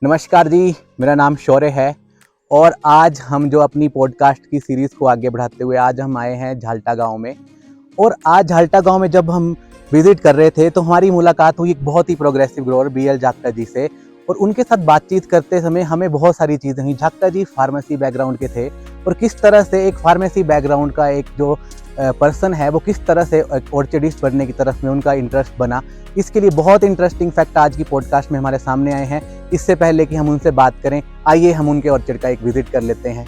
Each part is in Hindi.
नमस्कार जी, मेरा नाम शौर्य है और आज हम जो अपनी पॉडकास्ट की सीरीज़ को आगे बढ़ाते हुए आज हम आए हैं झाल्टा गांव में। और आज झाल्टा गांव में जब हम विज़िट कर रहे थे तो हमारी मुलाकात हुई एक बहुत ही प्रोग्रेसिव ग्रोअर बीएल जाखटा जी से। और उनके साथ बातचीत करते समय हमें बहुत सारी चीज़ें हुई। जाखटा जी फार्मेसी बैकग्राउंड के थे और किस तरह से एक फार्मेसी बैकग्राउंड का एक जो पर्सन है वो किस तरह से ऑर्चिडिस्ट बनने की तरफ में उनका इंटरेस्ट बना, इसके लिए बहुत इंटरेस्टिंग फैक्ट आज की पॉडकास्ट में हमारे सामने आए हैं। इससे पहले कि हम उनसे बात करें, आइए हम उनके ऑर्चिड का एक विजिट कर लेते हैं।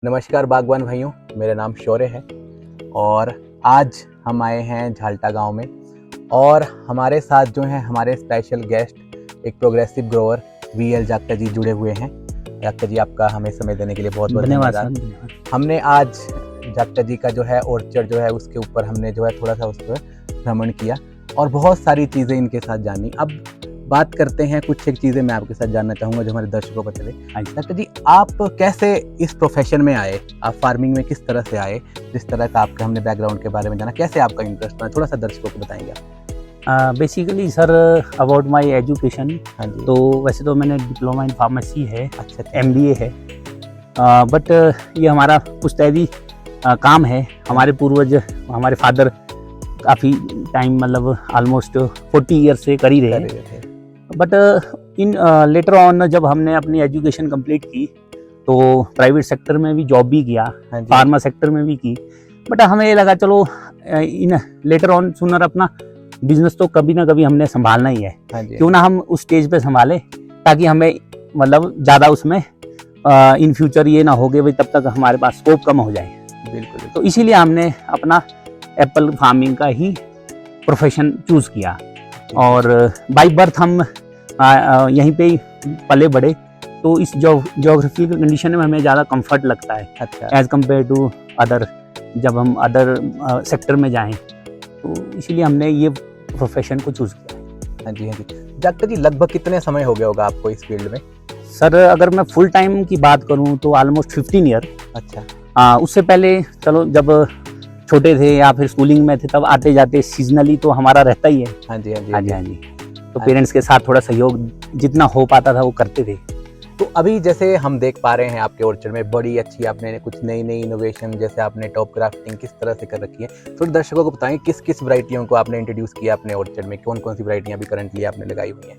नमस्कार बागवान भाइयों, मेरा नाम शौर्य है और आज हम आए हैं झाल्टा गांव में और हमारे साथ जो हैं हमारे स्पेशल गेस्ट एक प्रोग्रेसिव ग्रोअर वीएल जाखटा जी जुड़े हुए हैं। जाखटा जी, आपका हमें समय देने के लिए बहुत बहुत धन्यवाद। हमने आज जाखटा जी का जो है ऑर्चर्ड जो है उसके ऊपर हमने जो है थोड़ा सा उस पर भ्रमण किया और बहुत सारी चीज़ें इनके साथ जानी। अब बात करते हैं, कुछ एक चीज़ें मैं आपके साथ जानना चाहूँगा जो हमारे दर्शकों को चले। जाखटा जी, आप कैसे इस प्रोफेशन में आए? आप फार्मिंग में किस तरह से आए? जिस तरह का आपका हमने बैकग्राउंड के बारे में जाना, कैसे आपका इंटरेस्ट बना, थोड़ा सा दर्शकों को बताएंगे आप? Basically sir about my education, हाँ जी। तो वैसे तो मैंने डिप्लोमा इन फार्मेसी है, अच्छा, एमबीए है, बट ये हमारा पुश्तैदी काम है। हमारे पूर्वज, हमारे फादर काफ़ी टाइम मतलब ऑलमोस्ट 40 ईयर से कर ही रहे हैं। बट इन लेटर ऑन जब हमने अपनी एजुकेशन कंप्लीट की तो प्राइवेट सेक्टर में भी जॉब भी किया, फार्मा सेक्टर में भी की। बट हमें ये लगा चलो इन लेटर ऑन सुनर अपना बिजनेस तो कभी ना कभी हमने संभालना ही है, क्यों ना हम उस स्टेज पे संभाले ताकि हमें मतलब ज़्यादा उसमें इन फ्यूचर ये ना हो गए भाई तब तक हमारे पास स्कोप कम हो जाए। बिल्कुल। तो इसीलिए हमने अपना एप्पल फार्मिंग का ही प्रोफेशन चूज़ किया और बाय बर्थ हम यहीं पे ही पले बड़े, तो इस जोग्राफिकल कंडीशन में हमें ज़्यादा कंफर्ट लगता है। अच्छा। एज़ कम्पेयर टू अदर, जब हम अदर सेक्टर में जाएं, तो इसीलिए हमने ये प्रोफेशन को चूज़ किया। हाँ जी, हाँ जी। जाखटा जी, लगभग कितने समय हो गया होगा आपको इस फील्ड में? सर अगर मैं फुल टाइम की बात करूं तो ऑलमोस्ट 15 ईयर। अच्छा। उससे पहले चलो जब छोटे थे या फिर स्कूलिंग में थे तब आते जाते सीजनली तो हमारा रहता ही है। हाँ जी, हाँ जी, हाँ जी, हाँ जी। तो पेरेंट्स के साथ थोड़ा सहयोग जितना हो पाता था वो करते थे। तो अभी जैसे हम देख पा रहे हैं आपके ऑर्चर्ड में बड़ी अच्छी आपने कुछ नई नई इनोवेशन, जैसे आपने टॉप ग्राफ्टिंग किस तरह से कर रखी है, थोड़े दर्शकों को बताएं किस किस वैरायटियों को आपने इंट्रोड्यूस किया अपने ऑर्चर्ड में, कौन कौन सी वैरायटियां अभी करंटली आपने लगाई हुई हैं?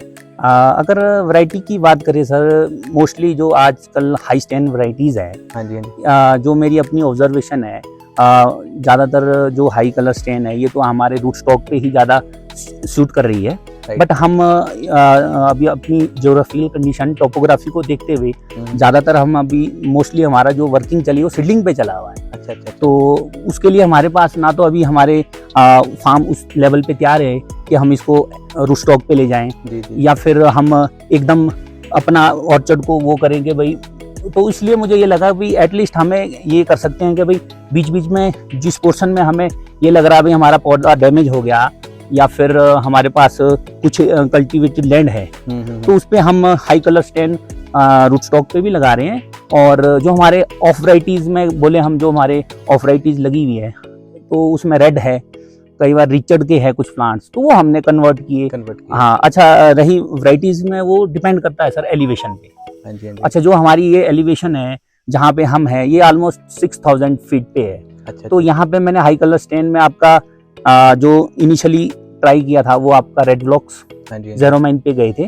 अगर वैरायटी की बात करें सर, मोस्टली जो आजकल हाई स्टैंड वैरायटीज़ है, हाँ जी, हाँ जी। जो मेरी अपनी ऑब्जर्वेशन है, ज़्यादातर जो हाई कलर स्टैंड है ये तो हमारे रूट स्टॉक पे ही ज़्यादा सूट कर रही है। बट हम अभी अपनी ज्योग्राफिकल कंडीशन, टोपोग्राफी को देखते हुए ज़्यादातर हम अभी मोस्टली हमारा जो वर्किंग चली वो सीडलिंग पे चला हुआ है। अच्छा, अच्छा। तो उसके लिए हमारे पास ना तो अभी हमारे फार्म उस लेवल पे तैयार है कि हम इसको रूट स्टॉक पे ले जाएं, जी, जी। या फिर हम एकदम अपना ऑर्चर्ड को वो करेंगे भाई। तो इसलिए मुझे ये लगा भाई एटलीस्ट हमें ये कर सकते हैं कि भाई बीच बीच में जिस पोर्शन में हमें ये लग रहा है भाई हमारा पौधा डैमेज हो गया या फिर हमारे पास कुछ कल्टीवेटेड लैंड है, तो उस पर हम high colour stand root stock पे भी लगा रहे हैं। और जो हमारे ऑफ वैराइटीज़ में बोले हम, जो हमारे ऑफ वैराइटीज़ लगी हुई है तो उसमें रेड है, कई बार रिचर्ड के है कुछ प्लांट्स, तो वो हमने कन्वर्ट किए। हाँ, अच्छा, रही वैराइटीज़ में वो डिपेंड करता है सर एलिवेशन पे। हाँ जी, हाँ जी। अच्छा, जो हमारी ये एलिवेशन है जहाँ पे हम हैं ये ऑलमोस्ट 6000 फीट पे है। अच्छा, तो यहाँ पे मैंने हाई कलर स्टैंड में आपका जो इनिशियली ट्राई किया था वो आपका रेड ब्लॉक्स ज़ेरोमाइन पे गए थे।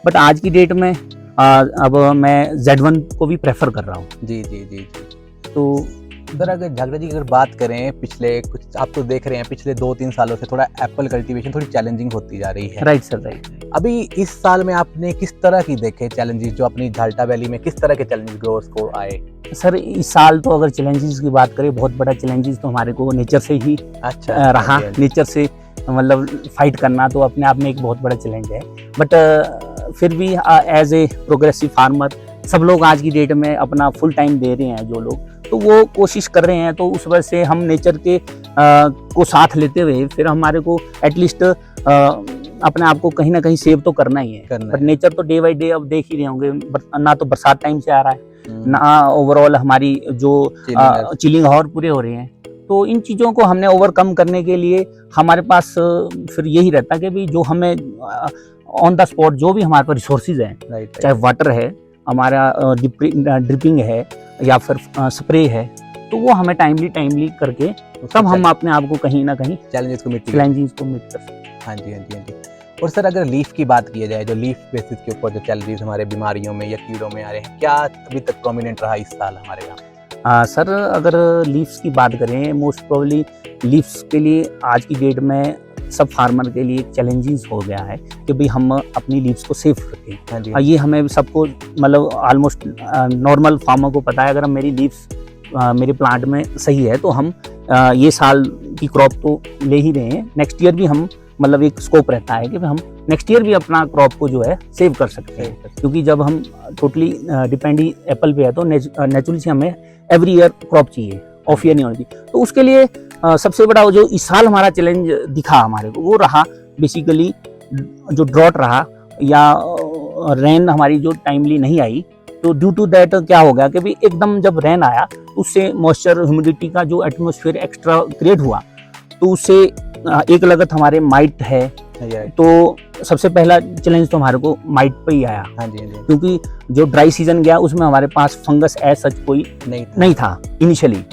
बट आज की डेट में अब मैं Z1 को भी प्रेफर कर रहा हूँ। जी, जी, जी, जी। तो सर अगर झगड़ा जी की अगर बात करें, पिछले कुछ आप तो देख रहे हैं पिछले 2-3 सालों से थोड़ा एप्पल कल्टीवेशन थोड़ी चैलेंजिंग होती जा रही है। Right sir, right. अभी इस साल में आपने किस तरह की देखे चैलेंजेस, जो अपनी झाल्टा वैली में किस तरह के चैलेंजेस ग्रोअर्स को आए? सर इस साल तो अगर चैलेंजेस की बात करें, बहुत बड़ा चैलेंजेस तो हमारे को नेचर से ही अच्छा रहा। नेचर से मतलब फाइट करना तो अपने आप में एक बहुत बड़ा चैलेंज है, बट फिर भी एज ए प्रोग्रेसिव फार्मर सब लोग आज की डेट में अपना फुल टाइम दे रहे हैं जो लोग, तो वो कोशिश कर रहे हैं, तो उस वजह से हम नेचर के को साथ लेते हुए फिर हमारे को एटलीस्ट अपने आप को कहीं ना कहीं सेव तो करना ही है। पर नेचर तो डे बाई डे अब देख ही रहे होंगे, ना तो बरसात टाइम से आ रहा है, ना ओवरऑल हमारी जो चिलिंग हॉर पूरे हो रहे हैं। तो इन चीज़ों को हमने ओवरकम करने के लिए हमारे पास फिर यही रहता है कि भी जो हमें ऑन द स्पॉट जो भी हमारे पास रिसोर्सेज हैं, चाहे वाटर है, हमारा ड्रिपिंग है या फिर स्प्रे है, तो वो हमें टाइमली करके तब हम अपने आप को कहीं ना कहीं चैलेंजेस को मिट कर सकते हैं। हाँ जी, हाँ जी, हाँ जी। और सर अगर लीफ की बात की जाए, जो लीफ बेसिस के ऊपर जो चैलेंजेस हमारे बीमारियों में या कीड़ों में आ रहे हैं, क्या अभी तक प्रोमिनेंट रहा इस साल हमारे यहाँ? सर अगर लीव्स की बात करें, मोस्ट प्रोबेबली लीव्स के लिए आज की डेट में सब फार्मर के लिए चैलेंजेस हो गया है कि भाई हम अपनी लीव्स को सेफ रखें। हाँ जी। ये हमें सबको मतलब ऑलमोस्ट नॉर्मल फार्मर को पता है, अगर हम मेरी लीव्स मेरे प्लांट में सही है तो हम ये साल की क्रॉप तो ले ही रहे हैं, नेक्स्ट ईयर भी हम मतलब एक स्कोप रहता है कि हम नेक्स्ट ईयर भी अपना क्रॉप को जो है सेव कर सकते हैं, क्योंकि जब हम टोटली डिपेंड ही एप्पल पे है तो नेचुरली से हमें एवरी ईयर क्रॉप चाहिए, ऑफ ईयर नहीं होनी चाहिए। तो उसके लिए सबसे बड़ा जो इस साल हमारा चैलेंज दिखा हमारे को, वो रहा बेसिकली जो ड्रॉट रहा या रेन हमारी जो टाइमली नहीं आई, तो ड्यू टू दैट क्या हो गया कि भी एकदम जब रेन आया उससे मॉइस्चर ह्यूमिडिटी का जो एटमॉस्फेयर एक्स्ट्रा क्रिएट हुआ, तो उससे एक लगत हमारे माइट है, तो सबसे पहला चैलेंज तो हमारे को माइट पे ही आया। हाँ जी, क्योंकि जो ड्राई सीजन गया उसमें हमारे पास फंगस एज सच कोई नहीं था इनिशियली,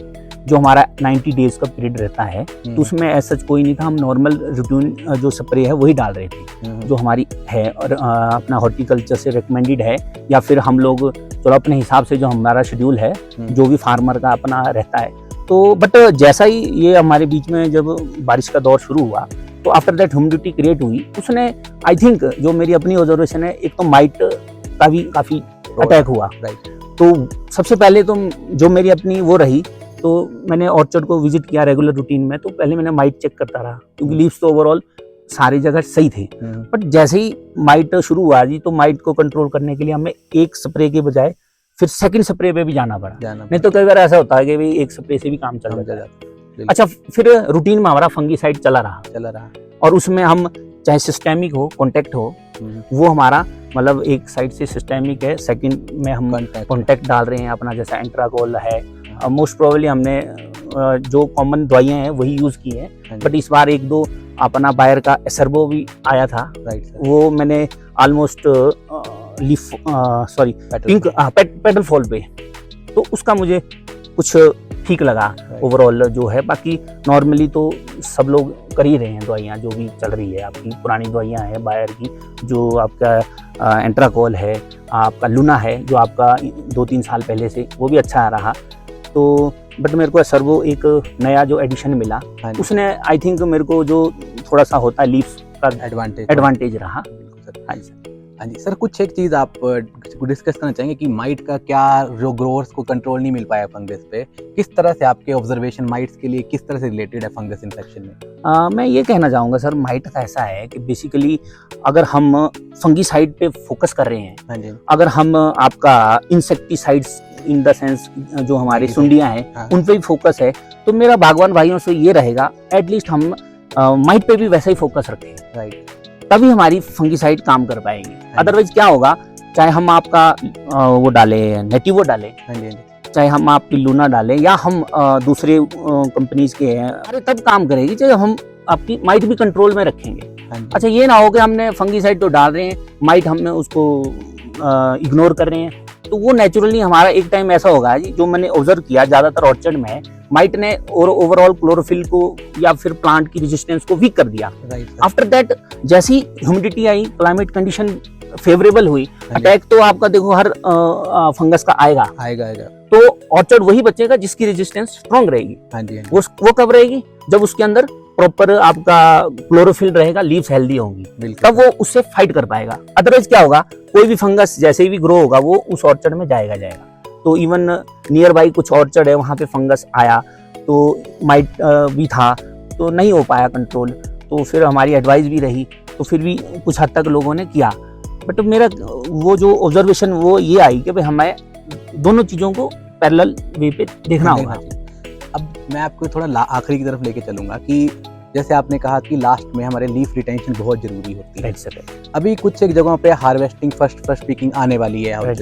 जो हमारा 90 डेज का पीरियड रहता है, तो उसमें एज सच कोई नहीं था। हम नॉर्मल रूटीन जो स्प्रे है वही डाल रहे थे जो हमारी है और अपना हॉर्टिकल्चर से रिकमेंडेड है, या फिर हम लोग चलो अपने हिसाब से जो हमारा शेड्यूल है जो भी फार्मर का अपना रहता है। तो बट जैसा ही ये हमारे बीच में जब बारिश का दौर शुरू हुआ, तो आफ्टर दैट ह्यूमिडिटी क्रिएट हुई, उसने आई थिंक जो मेरी अपनी ऑब्जर्वेशन है, एक तो माइट का भी काफ़ी अटैक हुआ। तो सबसे पहले तो जो मेरी अपनी वो रही, तो मैंने ऑर्चर्ड को विजिट किया रेगुलर रूटीन में, तो पहले मैंने माइट चेक करता रहा, क्योंकि लीव्स तो ओवरऑल सारी जगह सही थे। बट जैसे ही माइट शुरू हुआ जी, तो माइट को कंट्रोल करने के लिए हमें एक स्प्रे के बजाय फिर सेकंड स्प्रे पे भी जाना पड़ा। नहीं तो कई बार ऐसा होता है कि भाई एक स्प्रे से भी काम चल जाता है। अच्छा, फिर रूटीन में हमारा फंगीसाइड चला रहा और उसमें हम चाहे सिस्टेमिक हो, कॉन्टैक्ट हो, वो हमारा मतलब एक साइड से सिस्टेमिक है, सेकंड में हम कॉन्टैक्ट डाल रहे हैं अपना, जैसा एंट्राकोल है। मोस्ट प्रोबेबली हमने जो कॉमन दवाइयाँ हैं वही यूज़ की हैं, बट इस बार एक दो अपना बायर का एसर्बो भी आया था, वो मैंने almost leaf sorry pink petal fall पे, तो उसका मुझे कुछ ठीक लगा ओवरऑल जो है। बाकी नॉर्मली तो सब लोग कर ही रहे हैं, दवाइयाँ जो भी चल रही है आपकी पुरानी दवाइयाँ हैं बायर की, जो आपका एंट्राकोल है, आपका लूना है जो आपका 2-3 साल पहले से, वो भी अच्छा आ रहा। तो बट मेरे को सर्वो एक नया जो एडिशन मिला, उसने आई थिंक मेरे को जो थोड़ा सा होता है लीव्स का एडवांटेज रहा। हाँ जी सर, कुछ एक चीज़ आप डिस्कस करना चाहेंगे कि माइट का क्या जो ग्रोअर्स को कंट्रोल नहीं मिल पाया फंगस पे, किस तरह से आपके ऑब्जर्वेशन माइट्स के लिए किस तरह से रिलेटेड है फंगस इन्फेक्शन में? मैं ये कहना चाहूँगा सर, माइट का ऐसा है कि बेसिकली अगर हम फंगीसाइड पे फोकस कर रहे हैं, हाँ जी, अगर हम आपका इंसेक्टिसाइड्स इन द सेंस जो हमारी सुंडियाँ हैं उन पे भी फोकस है, तो मेरा बागवान भाइयों से ये रहेगा एटलीस्ट हम माइट पे भी वैसा ही फोकस रखें, राइट, तभी हमारी फंगीसाइड काम कर पाएगी। अदरवाइज क्या होगा, चाहे हम आपका वो डालें नेटिवो डालें, चाहे हम आपकी लूना डालें, या हम दूसरे कंपनीज के हैं, अरे तब काम करेगी चाहे हम आपकी माइट भी कंट्रोल में रखेंगे। अच्छा, ये ना हो कि हमने फंगीसाइड तो डाल रहे हैं, माइट हमने उसको इग्नोर कर रहे हैं, तो वो नेचुरली हमारा एक टाइम ऐसा होगा जी, जो मैंने ऑब्जर्व किया ज़्यादातर ऑर्चर्ड में, माइट ने और ओवरऑल क्लोरोफिल को या फिर प्लांट की रेजिस्टेंस को वीक कर दिया। आफ्टर दैट जैसी ह्यूमिडिटी आई, क्लाइमेट कंडीशन फेवरेबल हुई, अटैक तो आपका देखो हर फंगस का आएगा। तो ऑर्चर्ड वही बचेगा जिसकी रेजिस्टेंस स्ट्रांग रहेगी। हाँ जी, हाँ जी, वो कब रहेगी? जब उसके अंदर प्रॉपर आपका क्लोरोफिल रहेगा, लीव्स हेल्दी होंगी, बिल्कुल। तब वो उससे फाइट कर पाएगा। अदरवाइज क्या होगा, कोई भी फंगस जैसे ही भी ग्रो होगा वो उस ऑर्चर्ड में जाएगा। तो इवन नियर बाई कुछ ऑर्चर्ड है, वहाँ पे फंगस आया तो माइट भी था, तो नहीं हो पाया कंट्रोल। तो फिर हमारी एडवाइस भी रही, तो फिर भी कुछ हद तक लोगों ने किया। बट मेरा वो जो ऑब्जर्वेशन वो ये आई कि भाई हमें दोनों चीज़ों को पैरेलल वे पे देखना होगा। अब मैं आपको थोड़ा आखिरी की तरफ लेके चलूंगा कि जैसे आपने कहा कि लास्ट में हमारे लीफ रिटेंशन बहुत जरूरी होती है। अभी कुछ एक जगहों पे हार्वेस्टिंग फर्स्ट पीकिंग आने वाली है,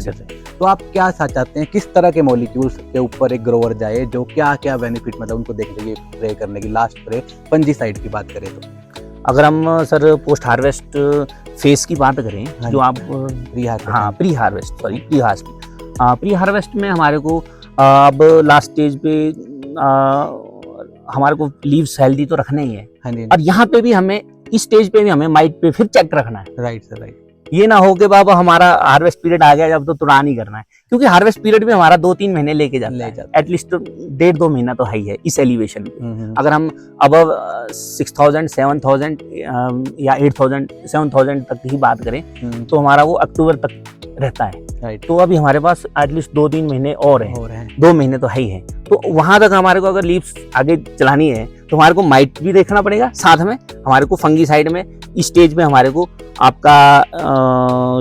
तो आप क्या चाहते हैं, किस तरह के मॉलिक्यूल्स के ऊपर एक ग्रोवर जाए, जो क्या क्या बेनिफिट मतलब उनको देखने की स्प्रे करने की, लास्ट स्प्रे फंजीसाइड की बात करें तो? अगर हम सर पोस्ट हार्वेस्ट फेज की बात करें, जो आप प्री हार्वेस्ट में हमारे को अब लास्ट स्टेज पे हमारे को लीव्स हेल्दी तो रखने ही है। हाँ जी, और यहाँ पे भी हमें इस स्टेज पे भी हमें माइट पे फिर चेक रखना है। Right sir, right. ये ना हो कि बाबा हमारा हार्वेस्ट पीरियड आ गया जब तो तुरंत नहीं करना है, क्योंकि हार्वेस्ट पीरियड में हमारा 2-3 महीने लेके जाता है, एटलीस्ट 1.5-2 महीना तो है ही है इस एलिवेशन में। अगर हम अबव 6000, 7000 या 8000, 7000 तक ही बात करें तो हमारा वो अक्टूबर तक रहता है। तो अभी हमारे पास एटलीस्ट 2-3 महीने और हैं, 2 महीने तो है ही है। तो वहां तक हमारे को अगर लीव्स आगे चलानी है तो हमारे को माइट भी देखना पड़ेगा, साथ में हमारे को फंगीसाइड में इस स्टेज में हमारे को आपका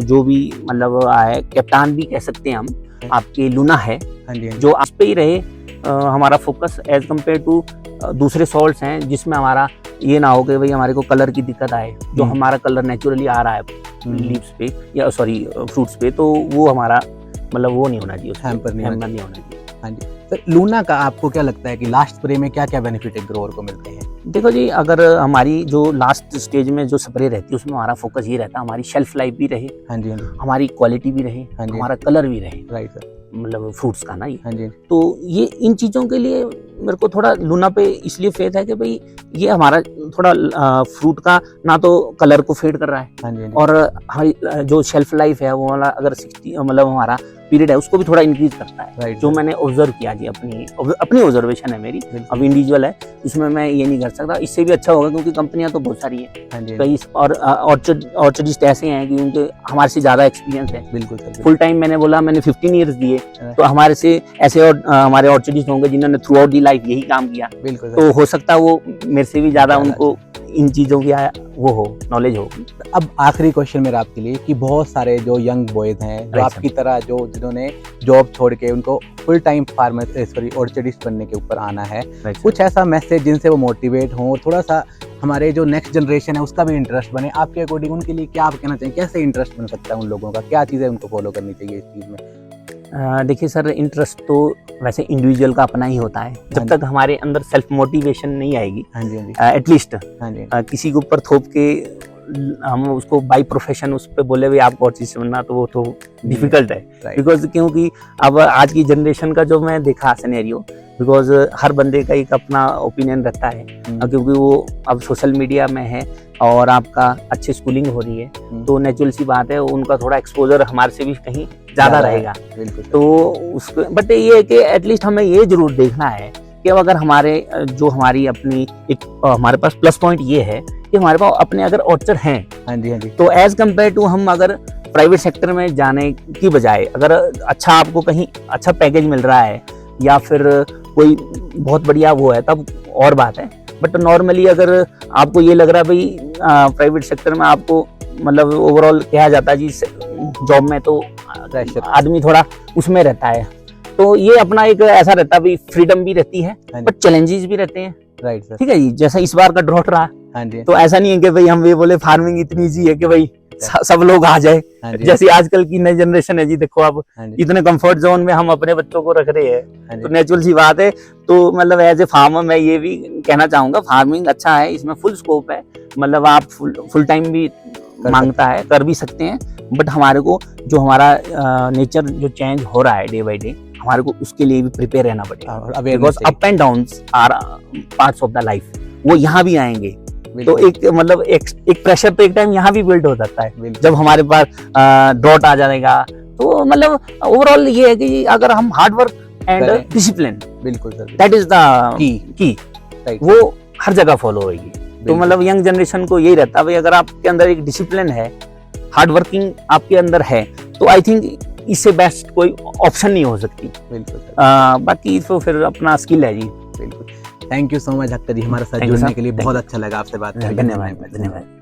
जो भी मतलब है, कैप्टान भी कह सकते हैं हम, आपके लूना है जो आप पे ही रहे हमारा फोकस एज कम्पेयर टू दूसरे सॉल्ट्स हैं, जिसमें हमारा ये ना हो कि भाई हमारे को कलर की दिक्कत आए, जो हमारा कलर नेचुरली आ रहा है लीव्स पे या सॉरी फ्रूट्स पे, तो वो हमारा मतलब वो नहीं होना चाहिए, हैम्पर नहीं होना चाहिए। हाँ जी सर, लूना का आपको क्या लगता है कि लास्ट स्प्रे में क्या क्या बेनिफिट एक ग्रोअर को मिलते हैं? देखो जी, अगर हमारी जो लास्ट स्टेज में जो स्प्रे रहती है उसमें हमारा फोकस ये रहता है हमारी शेल्फ लाइफ भी रहे, हाँ जी, हमारी क्वालिटी भी रहे, हमारा कलर भी रहे, राइट सर, मतलब फ्रूट्स का ना ये। हाँ जी, तो ये इन चीज़ों के लिए मेरे को थोड़ा लूना पे इसलिए फेथ है कि भाई ये हमारा थोड़ा फ्रूट का ना तो कलर को फेड कर रहा है, हाँ जी, और जो शेल्फ लाइफ है वो वाला अगर 60 मतलब हमारा पीरियड है उसको भी थोड़ा इंक्रीज करता है, राइट। जो मैंने ऑब्जर्व किया जी, अपनी ऑब्जर्वेशन है मेरी, अब इंडिविजुअल है, उसमें मैं ये नहीं कर सकता। इससे भी अच्छा होगा क्योंकि कंपनियां तो बहुत सारी हैं कई, और ऑर्चर्डिस्ट ऐसे हैं कि उनके हमारे से ज़्यादा एक्सपीरियंस है। बिल्कुल सर, फुल टाइम मैंने बोला मैंने 15 ईयर्स दिए, तो हमारे से ऐसे हमारे ऑर्चर्डिस्ट होंगे जिन्होंने थ्रू आउट दी लाइफ यही काम किया, बिल्कुल। तो हो सकता है वो मेरे से भी ज़्यादा उनको इन चीज़ों की वो हो नॉलेज हो। अब आखिरी क्वेश्चन मेरा आपके लिए कि बहुत सारे जो यंग बॉयज हैं जो आपकी तरह जो जिन्होंने जॉब छोड़ के उनको फुल टाइम ऑर्चर्डिस्ट बनने के ऊपर आना है, कुछ ऐसा मैसेज जिनसे वो मोटिवेट हों और थोड़ा सा हमारे जो नेक्स्ट जनरेशन है उसका भी इंटरेस्ट बने, आपके अकॉर्डिंग उनके लिए क्या आप कहना चाहिए, कैसे इंटरेस्ट बन सकता है उन लोगों का, क्या चीज़ें उनको फॉलो करनी चाहिए इस चीज़ में? देखिए सर, इंटरेस्ट तो वैसे इंडिविजुअल का अपना ही होता है, जब तक हमारे अंदर सेल्फ मोटिवेशन नहीं आएगी, एटलीस्ट किसी के ऊपर थोप के हम उसको बाई प्रोफेशन उस पर बोले भाई आपको और चीज बनना, तो वो तो डिफिकल्ट है, बिकॉज क्योंकि अब आज की जनरेशन का जो मैं देखा सिनेरियो, बिकॉज हर बंदे का एक अपना ओपिनियन रहता है, क्योंकि वो अब सोशल मीडिया में है और आपका अच्छी स्कूलिंग हो रही है, तो नेचुरल सी बात है उनका थोड़ा एक्सपोजर हमारे से भी कहीं ज़्यादा रहेगा। तो उसको बट ये है कि एटलीस्ट हमें ये जरूर देखना है कि अब अगर हमारे जो हमारी अपनी एक हमारे पास प्लस पॉइंट ये है कि हमारे पास अपने अगर ऑर्चर्ड हैं, हाँ जी, तो एज कम्पेयर टू हम अगर प्राइवेट सेक्टर में जाने की बजाय अगर अच्छा आपको कहीं अच्छा पैकेज मिल रहा है या फिर कोई बहुत बढ़िया वो है तब और बात है, बट नॉर्मली अगर आपको ये लग रहा है भाई प्राइवेट सेक्टर में आपको मतलब ओवरऑल कहा जाता है जी जॉब में तो आदमी थोड़ा उसमें रहता है, तो ये अपना एक ऐसा रहता है भाई फ्रीडम भी रहती है बट चैलेंजेस भी रहते हैं, राइट सर, ठीक है जी। जैसा इस बार का ड्रॉट रहा, हाँ जी, तो ऐसा नहीं है कि भाई हम ये बोले फार्मिंग इतनी ईजी है कि भाई सब लोग आ जाए, जैसे आजकल की नई जनरेशन है जी, देखो आप इतने कंफर्ट जोन में हम अपने बच्चों को रख रहे हैं, तो नेचुरल सी बात है। तो मतलब एज ए फार्मर मैं ये भी कहना चाहूंगा फार्मिंग अच्छा है, इसमें फुल स्कोप है, मतलब आप फुल टाइम भी मांगता है, कर भी सकते हैं, बट हमारे को जो हमारा नेचर जो चेंज हो रहा है डे बाई डे, हमारे को उसके लिए भी प्रिपेयर रहना पड़ेगा, because up and downs are parts of the life, वो यहाँ भी आएंगे, तो एक मतलब एक प्रेशर तो एक टाइम यहाँ भी बिल्ड हो जाता है जब हमारे पास ड्रॉट आ जाएगा। तो मतलब ओवरऑल ये है कि अगर हम हार्ड वर्क एंड करें। डिसिप्लिन, बिल्कुल sir, that is the key right. वो हर जगह फॉलो होगी। तो मतलब यंग जनरेशन को यही रहता है भाई, अगर आपके अंदर एक डिसिप्लिन है, हार्ड वर्किंग आपके अंदर है, तो आई थिंक इससे बेस्ट कोई ऑप्शन नहीं हो सकती। बिल्कुल सर, बाकी तो फिर अपना स्किल है जी। बिल्कुल। Thank you so much doctor ji, हमारे साथ Thank you, जुड़ने sir. के लिए Thank बहुत you. अच्छा लगा आपसे बात करके। धन्यवाद, धन्यवाद।